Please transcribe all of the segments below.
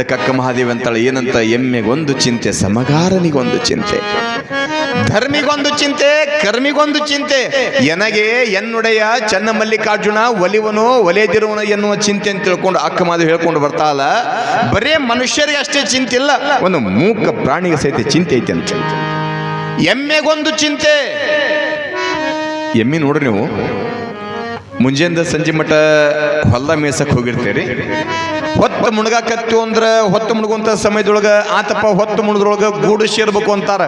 ಅದಕ್ಕೆ ಅಕ್ಕ ಮಹಾದೇವಿ ಅಂತಾಳೆ ಏನಂತ, ಎಮ್ಮೆಗೊಂದು ಚಿಂತೆ ಸಮಗಾರನಿಗೊಂದು ಚಿಂತೆ, ಧರ್ಮಿಗೊಂದು ಚಿಂತೆ ಕರ್ಮಿಗೊಂದು ಚಿಂತೆ, ಎನಗೆ ಎನ್ನುಡೆಯ ಚನ್ನ ಮಲ್ಲಿಕಾರ್ಜುನ ಒಲಿವನೋ ಒಲೆದಿರುವನು ಎನ್ನುವ ಚಿಂತೆ ಅಂತ ತಿಳ್ಕೊಂಡು ಅಕ್ಕ ಮಹಾದೇವಿ ಹೇಳ್ಕೊಂಡು ಬರ್ತಾಳ. ಬರೇ ಮನುಷ್ಯರಿಗೆ ಅಷ್ಟೇ ಚಿಂತೆ ಇಲ್ಲ, ಒಂದು ಮೂಕ ಪ್ರಾಣಿಗೆ ಸಹಿತ ಚಿಂತೆ ಐತೆ ಅಂತ. ಎಮ್ಮೆಗೊಂದು ಚಿಂತೆ. ಎಮ್ಮೆ ನೋಡ್ರಿ ನೀವು ಮುಂಜಾನೆ ಸಂಜೆ ಮಠ ಹೊಲ್ದ ಮೇಸಕ್ಕೆ ಹೋಗಿರ್ತೀರಿ. ಹೊತ್ತು ಮುಣಗಾಕತ್ತು ಅಂದ್ರೆ ಹೊತ್ತು ಮುಣಗುವಂತ ಸಮಯದೊಳಗ ಆತಪ್ಪ ಹೊತ್ತು ಮುಣದ್ರೊಳಗ ಗೂಡು ಸೇರ್ಬೇಕು ಅಂತಾರ,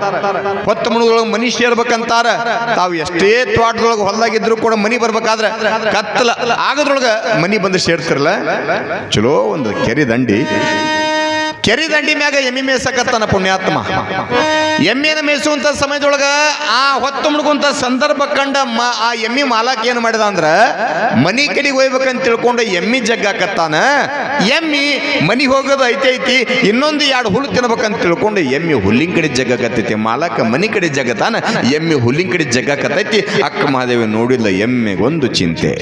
ಹೊತ್ತು ಮುಣದ್ರೊಳಗ ಮನಿ ಸೇರ್ಬೇಕಂತಾರ. ತಾವು ಎಷ್ಟೇ ತೋಟದೊಳಗ ಹೊಲ್ದಾಗಿದ್ರು ಕೂಡ ಮನಿ ಬರ್ಬೇಕಾದ್ರೆ ಕತ್ತಲ ಆಗದ್ರೊಳಗ ಮನಿ ಬಂದು ಸೇರ್ತಿರಲ್ಲ. ಚಲೋ ಒಂದು ಕೆರೆ ದಂಡಿ ಮ್ಯಾಗ ಎಮ್ಮೆ ಮೇಸಕತ್ತಾನ ಪುಣ್ಯಾತ್ಮ. ಎಮ್ಮೆನ ಮೇಸುವಂತ ಸಮಯದೊಳಗ ಆ ಹೊತ್ತು ಮುಳುಗುವಂತ ಸಂದರ್ಭ ಕಂಡ ಆ ಎಮ್ಮಿ ಮಾಲಕ್ ಏನ್ ಮಾಡಿದ ಅಂದ್ರ ಮನಿ ಕಡೆಗೆ ಹೋಗ್ಬೇಕಂತ ತಿಳ್ಕೊಂಡು ಎಮ್ಮಿ ಜಗ್ಗಾಕತ್ತಾನ. ಎಮ್ಮಿ ಮನಿ ಹೋಗೋದು ಐತಿ, ಇನ್ನೊಂದು 2 ಹುಲ್ಲು ತಿನ್ಬೇಕಂತ ತಿಳ್ಕೊಂಡು ಎಮ್ಮಿ ಹುಲ್ಲಿನ ಕಡೆ ಜಗ್ಗಾಕತ್ತೈತಿ. ಮಾಲಕ ಮನಿ ಕಡೆ ಜಗತ್ತಾನ, ಎಮ್ಮಿ ಹುಲ್ಲಿನ ಕಡೆ ಜಗ್ಗಾಕತ್ತೈತಿ. ಅಕ್ಕ ಮಹಾದೇವಿ ನೋಡಿಲ್ಲ, ಎಮ್ಮೆಗೊಂದು ಚಿಂತೆ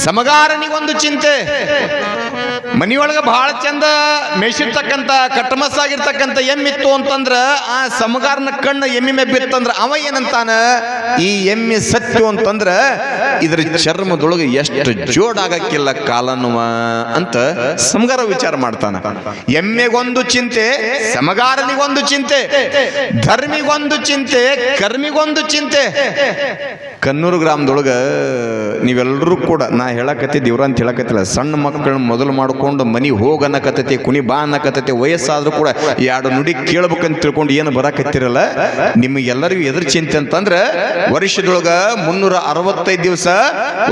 ಸಮಗಾರನಿಗೊಂದು ಚಿಂತೆ. ಮನಿಯೊಳಗ ಬಹಳ ಚಂದ ಮೇಯಿಸಿರ್ತಕ್ಕಂಥ ಕಟ್ಟಮಸ್ಸಾಗಿರ್ತಕ್ಕಂಥ ಎಮ್ಮಿತ್ತು ಅಂತಂದ್ರ ಆ ಸಮಗಾರನ ಕಣ್ಣು ಎಮ್ಮಿ ಮೇ ಬಿತ್ತಂದ್ರ ಅವ ಏನಂತಾನ, ಈ ಎಮ್ಮೆ ಸತ್ಯ ಅಂತಂದ್ರ ಇದ್ರ ಚರ್ಮದೊಳಗೆ ಎಷ್ಟು ಜೋಡಾಗಕ್ಕಿಲ್ಲ ಕಾಲನ್ನುವ ಅಂತ ಸಮಗಾರ ವಿಚಾರ ಮಾಡ್ತಾನ. ಎಮ್ಮೆಗೊಂದು ಚಿಂತೆ ಸಮಗಾರನಿಗೊಂದು ಚಿಂತೆ, ಧರ್ಮಿಗೊಂದು ಚಿಂತೆ ಕರ್ಮಿಗೊಂದು ಚಿಂತೆ. ಕನ್ನೂರು ಗ್ರಾಮದೊಳಗ ನೀವೆಲ್ಲರೂ ಕೂಡ ನಾ ಹೇಳಕತ್ತಿದ್ದ ಇವ್ರ ಅಂತ ಹೇಳಕತ್ತಿಲ್ಲ, ಸಣ್ಣ ಮಕ್ಕಳನ್ನ ಮೊದಲು ಮಾಡ್ಕೊಂಡು ಮನಿ ಹೋಗನ್ನಕತ್ತೈತಿ, ಕುಣಿ ಬಾ ಅನ್ನಕತ್ತೈತಿ. ವಯಸ್ಸಾದ್ರೂ ಕೂಡ 2 ನುಡಿ ಕೇಳ್ಬೇಕಂತ ತಿಳ್ಕೊಂಡು ಏನು ಬರಾಕತ್ತಿರಲ್ಲ. ನಿಮಗೆಲ್ಲರಿಗೂ ಎದುರು ಚಿಂತೆ ಅಂತಂದ್ರೆ ವರ್ಷದೊಳಗ 365 ದಿವಸ,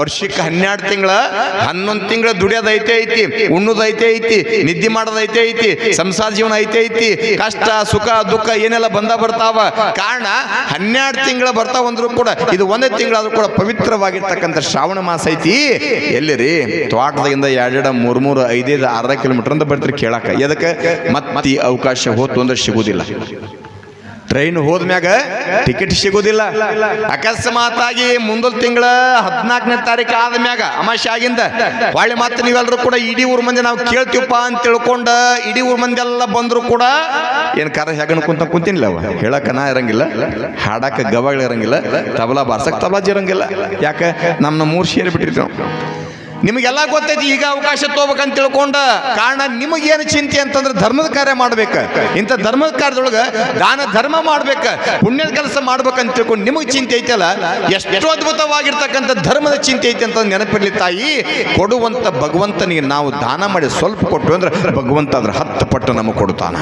ವರ್ಷಕ್ಕೆ 12 ತಿಂಗಳ 11 ತಿಂಗಳ ದುಡಿಯೋದೈತೆ ಐತಿ, ಉಣ್ಣೋದೈತೆ ಐತಿ, ನಿದ್ದೆ ಮಾಡೋದೈತೆ ಐತಿ, ಸಂಸಾರ ಜೀವನ ಐತಿ, ಕಷ್ಟ ಸುಖ ದುಃಖ ಏನೆಲ್ಲ ಬರ್ತಾವ. ಕಾರಣ 12 ತಿಂಗಳ ಬರ್ತಾವ ಅಂದ್ರೂ ಕೂಡ ಇದು 1 ತಿಂಗಳಾದ್ರೂ ಕೂಡ ಪವಿತ್ರವಾಗಿರ್ತಕ್ಕಂಥ ಶ್ರಾವಣ ಮಾಸ ಐತಿ. ಎಲ್ಲಿರಿ ತೋಟದಿಂದ 2 3 5 6 ಕಿಲೋಮೀಟರ್ ಅಂತ ಬರ್ತೀರಿ ಕೇಳಾಕ. ಎದಕ್ಕೆ ಮತ್ತೆ ಈ ಅವಕಾಶ ಹೋತು ಅಂದ್ರೆ ಸಿಗುದಿಲ್ಲ. ಟ್ರೈನ್ ಹೋದ್ಮ್ಯಾಗ ಟಿಕೆಟ್ ಸಿಗುದಿಲ್ಲ. ಅಕಸ್ಮಾತಾಗಿ ಮುಂದೊಂದು ತಿಂಗಳ 14ನೇ ತಾರೀಕು ಆದ್ಮ್ಯಾಗ ಅಮಾಶೆ ಆಗಿಂದ ಹೊಳ್ಳಿ ಮತ್ತೆ ನೀವೆಲ್ಲರೂ ಕೂಡ ಇಡೀ ಊರ್ ಮಂದಿ ನಾವು ಕೇಳ್ತೀವಪ್ಪ ಅಂತ ತಿಳ್ಕೊಂಡ ಇಡೀ ಊರ್ ಮಂದಿ ಎಲ್ಲ ಬಂದ್ರು ಕೂಡ ಏನ್ ಕಾರ ಹೆಗಣ ಕುಂತಿಲ್ಲ, ಅವ ಹೇಳಕ ನಾ ಇರಂಗಿಲ್ಲ, ಹಾಡಾಕ ಗವಾಗಳು ಇರಂಗಿಲ್ಲ, ತಬಲಾ ಬಾರ್ಸಕ್ ತಬಲಾಜ್ ಇರಂಗಿಲ್ಲ. ಯಾಕೆ ನಮ್ಮ 3 ಸೇರಿ ಬಿಟ್ಟಿರ್ತೀವಿ. ನಿಮಗೆಲ್ಲ ಗೊತ್ತೈತಿ ಈಗ ಅವಕಾಶ ತಗೋಬೇಕಂತ ತಿಳ್ಕೊಂಡ. ಕಾರಣ ನಿಮಗೇನು ಚಿಂತೆ ಅಂತಂದ್ರೆ ಧರ್ಮದ ಕಾರ್ಯ ಮಾಡ್ಬೇಕ. ಇಂಥ ಧರ್ಮದ ಕಾರ್ಯದೊಳಗೆ ದಾನ ಧರ್ಮ ಮಾಡ್ಬೇಕ, ಪುಣ್ಯದ ಕೆಲಸ ಮಾಡ್ಬೇಕಂತ ತಿಳ್ಕೊಂಡು ನಿಮಗೆ ಚಿಂತೆ ಐತಲ್ಲ, ಎಷ್ಟು ಅದ್ಭುತವಾಗಿರ್ತಕ್ಕಂಥ ಧರ್ಮದ ಚಿಂತೆ ಐತೆ ಅಂತ ನೆನಪಿರ್ಲಿ ತಾಯಿ. ಕೊಡುವಂತ ಭಗವಂತನಿಗೆ ನಾವು ದಾನ ಮಾಡಿ ಸ್ವಲ್ಪ ಕೊಟ್ಟು ಅಂದ್ರೆ ಭಗವಂತ ಅದ್ರ 10 ಪಟ್ಟು ನಮಗೆ ಕೊಡ್ತಾನ.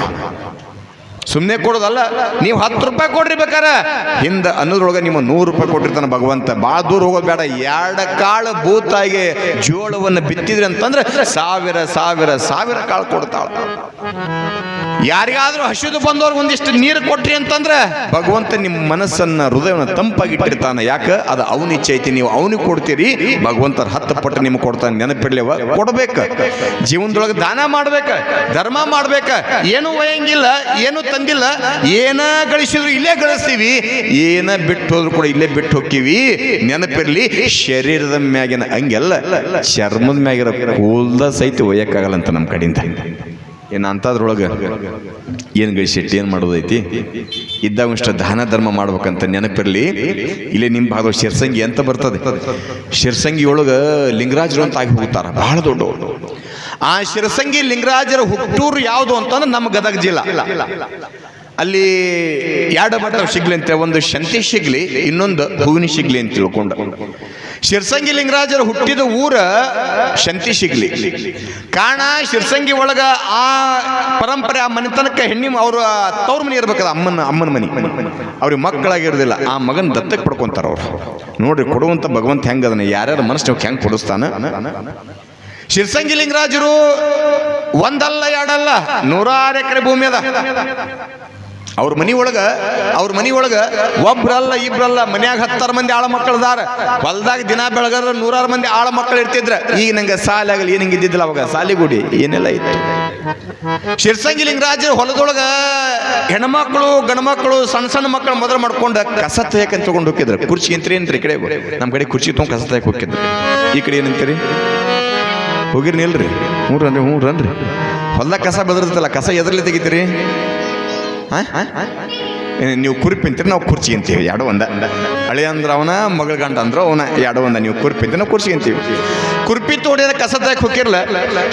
ಸುಮ್ಮನೆ ಕೊಡೋದಲ್ಲ, ನೀವು 10 ರೂಪಾಯಿ ಕೊಡ್ರಿ ಬೇಕಾರ, ಹಿಂದ ಅನ್ನೋದ್ರೊಳಗೆ ನಿಮ್ಮ 100 ರೂಪಾಯಿ ಕೊಟ್ಟಿರ್ತಾನೆ ಭಗವಂತ. ಭಾಳ ದೂರ ಹೋಗೋದು ಬೇಡ. 2 ಕಾಳು ಭೂತಾಯಿಗೆ ಜೋಳವನ್ನು ಬಿತ್ತಿದ್ರಿ ಅಂತಂದ್ರೆ 1000 ಕಾಳು ಕೊಡ್ತಾಳ. ಯಾರಿಗಾದ್ರೂ ಹಸಿದು ಬಂದವ್ರಿಗೆ ಒಂದಿಷ್ಟು ನೀರು ಕೊಟ್ರಿ ಅಂತಂದ್ರೆ ಭಗವಂತ ನಿಮ್ಮ ಮನಸ್ಸನ್ನ ಹೃದಯವನ್ನು ತಂಪಾಗಿಟ್ಟಿರ್ತಾನೆ. ಯಾಕೆ ಅದು ಅವನ ಇಚ್ಛೆ ಐತಿ. ನೀವು ಅವನಿಗೆ ಕೊಡ್ತೀರಿ, ಭಗವಂತ 10 ಪಟ್ಟು ನಿಮ್ಗೆ ಕೊಡ್ತಾನೆ. ನೆನಪಿರ್ಲಿವ ಕೊಡ್ಬೇಕ. ಜೀವನದೊಳಗೆ ದಾನ ಮಾಡ್ಬೇಕ, ಧರ್ಮ ಮಾಡ್ಬೇಕ. ಏನೂ ಒಯ್ಯಂಗಿಲ್ಲ, ಏನೂ ತಂದಿಲ್ಲ, ಏನ ಗಳಿಸಿದ್ರು ಇಲ್ಲೇ ಗಳಿಸ್ತೀವಿ, ಏನ ಬಿಟ್ಟು ಹೋದ್ರು ಕೂಡ ಇಲ್ಲೇ ಬಿಟ್ಟು ಹೋಗ್ತೀವಿ. ನೆನಪಿರ್ಲಿ, ಶರೀರದ ಮ್ಯಾಗಿನ ಹಂಗೆಲ್ಲ ಚರ್ಮದ ಮ್ಯಾಗಿರೋ ಕೂಲ್ದ ಸಹಿತ ಒಯ್ಯಕ್ಕಾಗಲ್ಲ ಅಂತ ನಮ್ಮ ಕಡೆಯಿಂದ. ಏನು ಅಂಥದ್ರೊಳಗೆ ಏನು ಗಳಿಸಿಟ್ಟು ಏನು ಮಾಡೋದೈತಿ, ಇದ್ದಾಗ ಇಷ್ಟ ದಾನ ಧರ್ಮ ಮಾಡ್ಬೇಕಂತ ನೆನಪಿರಲಿ. ಇಲ್ಲಿ ನಿಮ್ಮ ಭಾಗದ ಶಿರ್ಸಂಗಿ ಅಂತ ಬರ್ತದೆ. ಶಿರ್ಸಂಗಿ ಒಳಗೆ ಲಿಂಗರಾಜರು ಅಂತ ಆಗಿ ಹೋಗ್ತಾರ, ಬಹಳ ದೊಡ್ಡವರು. ಆ ಶಿರಸಂಗಿ ಲಿಂಗರಾಜರ ಹುಟ್ಟೂರು ಯಾವುದು ಅಂತಂದ್ರೆ ನಮ್ಮ ಗದಗ ಜಿಲ್ಲಾ. ಅಲ್ಲಿ 2 ಮಠ ಶಿಗ್ಲಿ ಅಂತ, ಒಂದು ಶಂತಿ ಶಿಗ್ಲಿ, ಇನ್ನೊಂದು ಹೂವಿನ ಶಿಗ್ಲಿ ಅಂತ ತಿಳ್ಕೊಂಡು. ಶಿರ್ಸಂಗಿ ಲಿಂಗರಾಜರು ಹುಟ್ಟಿದ ಊರ ಶಂತಿ ಶಿಗ್ಲಿ. ಕಾರಣ ಶಿರ್ಸಂಗಿ ಒಳಗ ಆ ಪರಂಪರೆ, ಆ ಮನೆತನಕ್ಕೆ ಹೆಣ್ಣಿ ಅವ್ರ ತವ್ರ ಮನೆ ಇರ್ಬೇಕದ, ಅಮ್ಮನ ಮನೆ. ಅವ್ರಿಗೆ ಮಕ್ಕಳಾಗಿರೋದಿಲ್ಲ. ಆ ಮಗನ ದತ್ತಕ್ಕೆ ಪಡ್ಕೊಂತಾರ ಅವ್ರು. ನೋಡ್ರಿ ಕೊಡುವಂತ ಭಗವಂತ ಹೆಂಗ ಅದನ್ನ ಯಾರ್ಯಾರ ಮನಸ್ಸು ಹೆಂಗ್ ಕೊಡಿಸ್ತಾನ. ಶಿರ್ಸಂಗಿ ಲಿಂಗರಾಜರು 1 ಅಲ್ಲ 2 ಅಲ್ಲ 106 ಎಕರೆ ಭೂಮಿ ಅದ ಅವ್ರ ಮನಿ ಒಳಗ. ಒಬ್ರಲ್ಲ ಇಬ್ರಲ್ಲ, ಮನ್ಯಾಗ 10 ಮಂದಿ ಆಳ ಮಕ್ಕಳದಾರ. ಹೊಲ್ದಾಗ ದಿನ ಬೆಳಗಾರ 106 ಮಂದಿ ಆಳ ಮಕ್ಕಳು ಇರ್ತಿದ್ರ. ಈಗ ನಂಗೆ ಸಾಲಿ ಆಗಲಿ ಏನಂಗೆ ಇದ್ದಿದ್ದಿಲ್ಲ ಅವಾಗ, ಸಾಲಿಗುಡಿ ಏನೆಲ್ಲ ಇತ್ತು. ಶಿರ್ಸಂಗಿ ಲಿಂಗರಾಜರು ಹೊಲದೊಳಗ ಹೆಣ್ಮಕ್ಳು ಗಂಡ್ಮಕ್ಳು ಸಣ್ಣ ಮಕ್ಕಳು ಮೊದಲು ಮಾಡ್ಕೊಂಡು ಕಸ ತೆಗೆಯಕಂತ ತಗೊಂಡು ಹೋಗಿದ್ರು. ಕುರ್ಚಿ ಅಂತೀರಿ ಏನ್ರಿ? ಈ ಕಡೆ ನಮ್ಮ ಕಡೆ ಕುರ್ಚಿ ತೊಗೊಂಡು ಕಸ ತೆಗೆಯಕ್ಕೆ ಹೋಗಿದ್ರು. ಈ ಕಡೆ ಏನಂತೀರಿ? ಹೋಗಿರ್ನಿ ಇಲ್ರಿ? ಹ್ಞೂ ರನ್ರಿ. ಹೊಲ್ದಾಗ ಕಸ ಬೆಳೆದಿರ್ತಲ್ಲ, ಕಸ ಎದ್ರಲ್ಲಿ ತೆಗಿತೀರಿ? ನೀವು ಕುರುಪಿ ಅಂತೀರಿ, ನಾವು ಕುರ್ಚಿ ಅಂತೀವಿ. ಎರಡು ಒಂದ. ಹಳೆ ಅಂದ್ರೆ ಅವನ, ಮಗಳ ಗಂಡ ಅಂದ್ರೆ ಅವನ, ಎರಡು ಒಂದ. ನೀವು ಕುರುಪಿ ಅಂತೀವಿ, ನಾವು ಕುರ್ಚಿ ಅಂತೀವಿ. ಕುರುಪಿ ತೋಡಿದ ಕಸ ತೆಗೆ ಹೋಗಿರ್ಲ.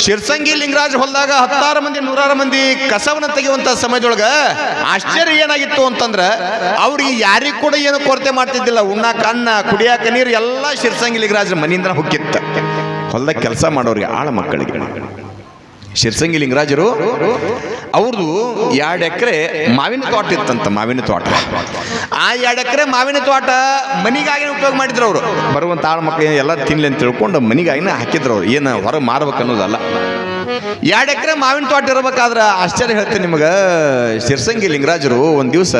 ಶಿರ್ಸಂಗಿ ಲಿಂಗರಾಜ್ ಹೊಲ್ದಾಗ 10 ಮಂದಿ 100 ಮಂದಿ ಕಸವನ್ನ ತೆಗೆಯುವಂತ ಸಮಯದೊಳಗ ಆಶ್ಚರ್ಯ ಏನಾಗಿತ್ತು ಅಂತಂದ್ರ, ಅವ್ರಿಗೆ ಯಾರಿಗೂ ಕೂಡ ಏನು ಕೊರತೆ ಮಾಡ್ತಿದ್ದಿಲ್ಲ. ಉಣ್ಣಾಕ ಅನ್ನ, ಕುಡಿಯಾಕ ನೀರು ಎಲ್ಲ ಶಿರ್ಸಂಗಿ ಲಿಂಗರಾಜ್ ಮನೆಯಿಂದ ಹೋಗಿತ್ತ. ಹೊಲ್ದಾಗ ಕೆಲಸ ಮಾಡೋರಿಗೆ, ಆಳ ಮಕ್ಕಳಿಗೆ. ಶಿರ್ಸಂಗಿ ಲಿಂಗರಾಜರು ಅವ್ರದ್ದು 2 ಎಕರೆ ಮಾವಿನ ತೋಟ ಇತ್ತಂತ. ಮಾವಿನ ತೋಟ, ಆ 2 ಎಕರೆ ಮಾವಿನ ತೋಟ ಮನಿಗಾಗಿ ಉಪಯೋಗ ಮಾಡಿದ್ರು ಅವರು. ಬರುವಂತ ಆಳು ಮಕ್ಕಳು ಎಲ್ಲ ತಿನ್ಲಿ ಅಂತ ತಿಳ್ಕೊಂಡು ಮನಿಗಾಗಿನ ಹಾಕಿದ್ರು ಅವ್ರು. ಏನು ಹೊರ ಮಾರ್ಬೇಕು ಅನ್ನೋದಲ್ಲ. 2 ಎಕರೆ ಮಾವಿನ ತೋಟ ಇರ್ಬೇಕಾದ್ರೆ ಆಶ್ಚರ್ಯ ಹೇಳ್ತೇನೆ ನಿಮಗೆ. ಶಿರ್ಸಂಗಿ ಲಿಂಗರಾಜರು ಒಂದು ದಿವಸ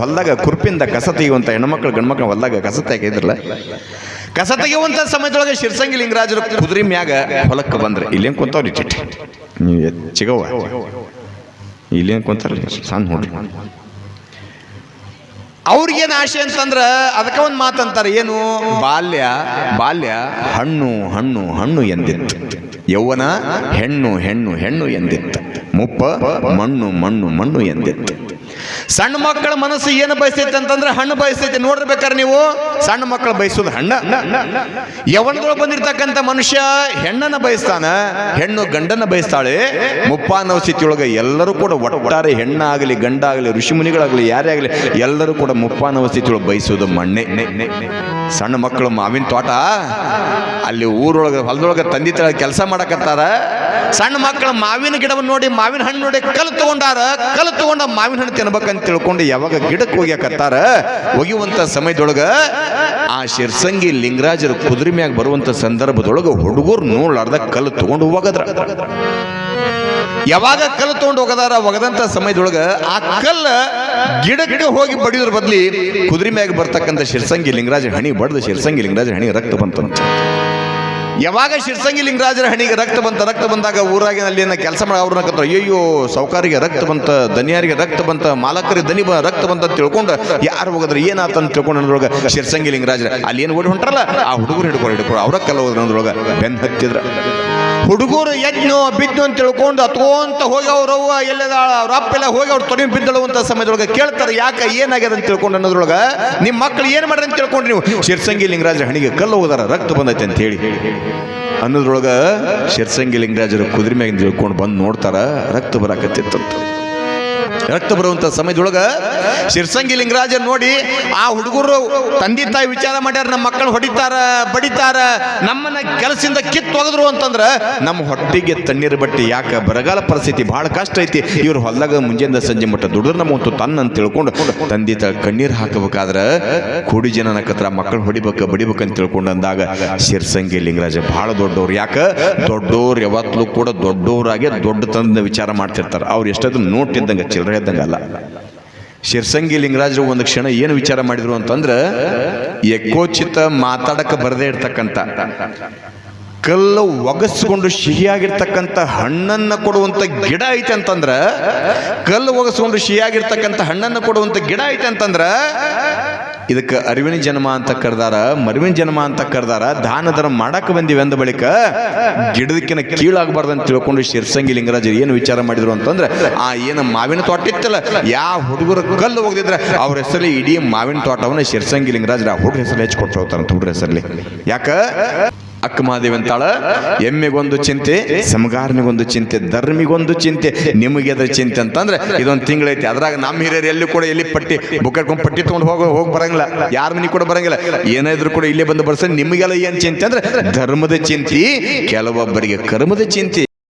ಹೊಲ್ದಾಗ ಕುರುಪಿಂದ ಕಸ ತೆಗೆಯುವಂಥ ಹೆಣ್ಮಕ್ಳು ಗಂಡ್ಮಕ್ಳು ಹೊಲ್ದಾಗ ಕಸ ತೆಗೆದಿದ್ರಲ್ಲ. ಕಸ ತೆಗೆಯುವಂಥ ಸಮಯದೊಳಗೆ ಶಿರ್ಸಂಗಿ ಲಿಂಗರಾಜರು ಕುದುರೆ ಮ್ಯಾಗ ಹೊಲಕ್ಕೆ ಬಂದ್ರೆ. ಇಲ್ಲೇನು ಕುಂತವ್ರಿ ಚಿಟ್ಟಿ, ನೀವು ಚಿಗವ್ವ ಇಲ್ಲೇನು ಕುಂತಾರ ಸಣ್ಣ ನೋಡ್ರಿ. ಅವ್ರಿಗೇನು ಆಶೆ ಅಂತಂದ್ರೆ ಅದಕ್ಕೆ ಒಂದು ಮಾತಂತಾರೆ, ಏನು? ಬಾಲ್ಯ ಬಾಲ್ಯ ಹಣ್ಣು ಹಣ್ಣು ಹಣ್ಣು ಎಂದಿತ್ತು, ಯೌವನ ಹೆಣ್ಣು ಹೆಣ್ಣು ಹೆಣ್ಣು ಎಂದಿತ್ತು, ಮುಪ್ಪ ಮಣ್ಣು ಮಣ್ಣು ಮಣ್ಣು ಎಂದಿತ್ತು. ಸಣ್ಣ ಮಕ್ಕಳ ಮನಸ್ಸು ಏನು ಬಯಸ್ತೈತೆ ಅಂತಂದ್ರೆ ಹಣ್ಣು ಬಯಸ್ತೈತೆ. ನೋಡಿರ್ಬೇಕಾದ್ರೆ ನೀವು ಸಣ್ಣ ಮಕ್ಕಳು ಬಯಸೋದು ಹಣ್ಣ. ಯವನದೊಳಗೆ ಬಂದಿರ್ತಕ್ಕಂಥ ಮನುಷ್ಯ ಹೆಣ್ಣನ್ನು ಬಯಸ್ತಾನ, ಹೆಣ್ಣು ಗಂಡನ ಬಯಸ್ತಾಳೆ. ಮುಪ್ಪಾನವ ಸ್ಥಿತಿಯೊಳಗೆ ಎಲ್ಲರೂ ಕೂಡ ಒಟ್ಟಾರೆ ಹೆಣ್ಣಾಗಲಿ ಗಂಡಾಗಲಿ ಋಷಿಮುನಿಗಳಾಗಲಿ ಯಾರೇ ಆಗಲಿ ಎಲ್ಲರೂ ಕೂಡ ಮುಪ್ಪಾನವ ಸ್ಥಿತಿಯೊಳಗೆ ಬಯಸೋದು ಮಣ್ಣೆ. ಸಣ್ಣ ಮಕ್ಕಳು ಮಾವಿನ ತೋಟ ಅಲ್ಲಿ ಊರೊಳಗೆ ಹೊಲದೊಳಗೆ ತಂದೆ ತಳ ಕೆಲಸ ಮಾಡಕತ್ತಾರ. ಸಣ್ಣ ಮಕ್ಕಳು ಮಾವಿನ ಗಿಡವನ್ನು ನೋಡಿ, ಮಾವಿನ ಹಣ್ಣು ನೋಡಿ ಕಲ್ಲು ತಗೊಂಡಾರ. ಕಲ್ಲು ತಗೊಂಡ ಮಾವಿನ ಹಣ್ಣು ತಿನ್ಬೇಕಂತ ತಿಳ್ಕೊಂಡು ಯಾವಾಗ ಗಿಡಕ್ಕೆ ಹೋಗ್ಯಾಕತ್ತಾರ, ಒಗಿಯುವಂತ ಸಮಯದೊಳಗ ಆ ಶಿರ್ಸಂಗಿ ಲಿಂಗರಾಜರು ಕುದುರೆ ಮ್ಯಾಗ ಬರುವಂತ ಸಂದರ್ಭದೊಳಗೆ ಹುಡುಗರು ನೋಡ್ಲಾರ್ದ ಕಲ್ಲು ತಗೊಂಡು ಹೋಗದ್ರ. ಯಾವಾಗ ಕಲ್ಲು ತಗೊಂಡು ಒಗದಂತ ಸಮಯದೊಳಗ ಆ ಕಲ್ಲ ಗಿಡಕ್ಕೆ ಹೋಗಿ ಬಡಿಯೋದ್ರ ಬದ್ಲಿ ಕುದುರೆ ಮ್ಯಾಗ ಬರ್ತಕ್ಕಂಥ ಶಿರ್ಸಂಗಿ ಲಿಂಗರಾಜ ಹಣಿ ಬಡ್ದು ಶಿರ್ಸಂಗಿ ಲಿಂಗರಾಜ ಹಣಿ ರಕ್ತ ಬಂತಂತ. ಯಾವಾಗ ಶಿರ್ಸಂಗಿ ಲಿಂಗರಾಜರ ಹಣಿಗೆ ರಕ್ತ ಬಂದಾಗ ಊರಾಗಿನಲ್ಲಿ ಕೆಲಸ ಮಾಡಿ ಅವ್ರನ್ನ ಕತ್ರ, ಅಯ್ಯೋ ಸೌಕಾರಿಗೆ ರಕ್ತ ಬಂತ, ದನಿಯಾರಿಗೆ ರಕ್ತ ಬಂತ, ಮಾಲಕರಿಗೆ ದನಿ ರಕ್ತ ಬಂತ ತಿಳ್ಕೊಂಡು ಯಾರು ಹೋಗಿದ್ರೆ ಏನಾತಂತ ತಿಳ್ಕೊಂಡು ಅನ್ನೋದ್ರೊಳಗೆ ಶಿರ್ಸಂಗಿ ಲಿಂಗರಾಜರ ಅಲ್ಲಿ ಏನು ಓಡಿ ಹೊಂಟ್ರಲ್ಲ ಆ ಹುಡುಗರು ಹಿಡ್ಕೊಂಡು ಅವ್ರ ಕಲ್ಲ ಹೋದ್ರ ಅನ್ನೋದ್ರೊಳಗೆ ಬೆನ್ನು ಹತ್ತಿದ್ರ. ಹುಡುಗರು ಯಜ್ಞೋ ಬಿದ್ದು ಅಂತ ತಿಳ್ಕೊಂಡು ಹತ್ಕೊಂತ ಹೋಗಿ ಅವ್ರವ್ವ ಎಲ್ಲದಾಳ ಅವ್ರ ಅಪ್ಪ ಎಲ್ಲ ಹೋಗಿ ಅವ್ರು ತೊಡಿ ಬಿದ್ದಳುವಂತ ಸಮಯದೊಳಗೆ ಕೇಳ್ತಾರೆ, ಯಾಕೆ ಏನಾಗ್ಯದ ಅಂತ ತಿಳ್ಕೊಂಡು ಅನ್ನೋದ್ರೊಳಗೆ ನಿಮ್ಮ ಮಕ್ಕಳು ಏನು ಮಾಡ್ರಿ ಅಂತ ತಿಳ್ಕೊಂಡ್ರಿ ನೀವು? ಶಿರ್ಸಂಗಿ ಲಿಂಗರಾಜರ ಹಣಿಗೆ ಕಲ್ಲು ಹೋದಾರ, ರಕ್ತ ಬಂದೈತೆ ಅಂತ ಹೇಳಿ ಅನ್ನೋದ್ರೊಳಗ ಶಿರ್ಸಂಗಿ ಲಿಂಗರಾಜರು ಕುದುರೆ ಮ್ಯಾಗಿಂದ ತಿಳ್ಕೊಂಡು ಬಂದು ನೋಡ್ತಾರ, ರಕ್ತ ಬರಾಕತ್ತಿತ್ತಂತ. ರಕ್ತ ಬರುವಂತ ಸಮಯದೊಳಗ ಶಿರ್ಸಂಗಿ ಲಿಂಗರಾಜರ್ ನೋಡಿ ಆ ಹುಡುಗರು ತಂದೆ ತಾಯಿ ವಿಚಾರ ಮಾಡ್ಯಾರ, ನಮ್ಮ ಮಕ್ಕಳು ಹೊಡಿತಾರ ಬಡಿತಾರ, ನಮ್ಮನ್ನ ಕೆಲಸದಿಂದ ಕಿತ್ತು ಹೋಗಿದ್ರು ಅಂತಂದ್ರ ನಮ್ಮ ಹೊಟ್ಟಿಗೆ ತಣ್ಣೀರು ಬಟ್ಟಿ. ಯಾಕೆ? ಬರಗಾಲ ಪರಿಸ್ಥಿತಿ ಬಹಳ ಕಷ್ಟ ಐತಿ. ಇವ್ರು ಹೊಲ್ದಾಗ ಮುಂಜಾನೆ ಸಂಜೆ ಮಟ್ಟ ದುಡಿದ್ರೆ ನಮ್ಮಂತೂ ತನ್ನ ಅಂತ ತಿಳ್ಕೊಂಡು ತಂದೆ ತಾಯಿ ಕಣ್ಣೀರು ಹಾಕಬೇಕಾದ್ರ ಕೂಡಿ ಜನ ನಕ್ಕತ್ರ ಮಕ್ಕಳು ಹೊಡಿಬೇಕು ಬಡಿಬೇಕಂತ ತಿಳ್ಕೊಂಡು ಅಂದಾಗ ಶಿರ್ಸಂಗಿ ಲಿಂಗರಾಜ ಬಹಳ ದೊಡ್ಡವ್ರು. ಯಾಕೆ? ದೊಡ್ಡವ್ರು ಯಾವತ್ತೂ ಕೂಡ ದೊಡ್ಡವರಾಗೆ ದೊಡ್ಡ ತಂದ ವಿಚಾರ ಮಾಡ್ತಿರ್ತಾರೆ. ಅವ್ರು ಎಷ್ಟಾದ್ರೂ ನೋಟಿದ್ದಂಗೆ ಚಿಲ್ಲರೆ ಇದ್ದಂಗೆ ಅಲ್ಲ. ಶಿರ್ಸಂಗಿ ಲಿಂಗರಾಜರು ಒಂದು ಕ್ಷಣ ಏನು ವಿಚಾರ ಮಾಡಿದ್ರು ಅಂತಂದ್ರೆ, ಯಕೋಚಿತ ಮಾತಾಡಕ ಬರದೇ ಇರ್ತಕ್ಕಂಥ ಕಲ್ಲು ಒಗಸ್ಕೊಂಡು ಸಿಹಿಯಾಗಿರ್ತಕ್ಕಂಥ ಹಣ್ಣನ್ನ ಕೊಡುವಂತ ಗಿಡ ಐತೆ ಅಂತಂದ್ರ, ಕಲ್ಲು ಒಗಸ್ಕೊಂಡು ಸಿಹಿಯಾಗಿರ್ತಕ್ಕಂಥ ಹಣ್ಣನ್ನು ಕೊಡುವಂತ ಗಿಡ ಐತೆ ಅಂತಂದ್ರ ಇದಕ್ಕೆ ಅರಿವಿನ ಜನ್ಮ ಅಂತ ಕರೆದಾರ, ಮರಿವಿನ ಜನ್ಮ ಅಂತ ಕರೆದಾರ. ದಾನ ಧರ್ಮ ಮಾಡಕ್ಕೆ ಬಂದಿವೆ ಅಂದ ಬಳಿಕ ಗಿಡದಕ್ಕಿನ ಕೀಳಾಗಬಾರ್ದು ಅಂತ ತಿಳ್ಕೊಂಡು ಶಿರ್ಸಂಗಿ ಲಿಂಗರಾಜರು ಏನು ವಿಚಾರ ಮಾಡಿದ್ರು ಅಂತಂದ್ರೆ, ಆ ಏನು ಮಾವಿನ ತೋಟ ಇತ್ತಲ್ಲ, ಯಾವ ಹುಡುಗರು ಕಲ್ಲು ಹೋಗದಿದ್ರೆ ಅವ್ರ ಹೆಸರಲ್ಲಿ ಇಡೀ ಮಾವಿನ ತೋಟವನ್ನ ಶಿರ್ಸಂಗಿ ಲಿಂಗರಾಜರು ಆ ಹುಡುಗ ಹೆಸರಲ್ಲಿ ಹೆಚ್ಚು ಹೋಗ್ತಾರಂತ. ಹುಡುಗರ ಹೆಸರಲ್ಲಿ ಯಾಕ? ಅಕ್ಕ ಮಹಾದೇವಿ ಅಂತಾಳ, ಎಮ್ಮೆಗೊಂದು ಚಿಂತೆ, ಸಮಗಾರನಿಗೊಂದು ಚಿಂತೆ, ಧರ್ಮಿಗೊಂದು ಚಿಂತೆ, ನಿಮಗೆ ಅದ್ರ ಚಿಂತೆ ಅಂತಂದ್ರೆ ಇದೊಂದು ತಿಂಗಳೈತಿ. ಅದ್ರಾಗ ನಮ್ಮ ಹಿರಿಯರು ಎಲ್ಲಿ ಕೂಡ ಎಲ್ಲಿ ಪಟ್ಟಿ ಬುಕ್ಕಡ್ಕೊಂಡು ಪಟ್ಟಿ ತೊಗೊಂಡು ಹೋಗಿ ಬರಂಗಿಲ್ಲ, ಯಾರ ಮನೆ ಕೂಡ ಬರಂಗಿಲ್ಲ. ಏನಾದ್ರು ಕೂಡ ಇಲ್ಲೇ ಬಂದು ಬರ್ಸ. ನಿಮಗೆಲ್ಲ ಏನ್ ಚಿಂತೆ ಅಂದ್ರೆ ಧರ್ಮದ ಚಿಂತೆ, ಕೆಲವೊಬ್ಬರಿಗೆ ಕರ್ಮದ ಚಿಂತೆ.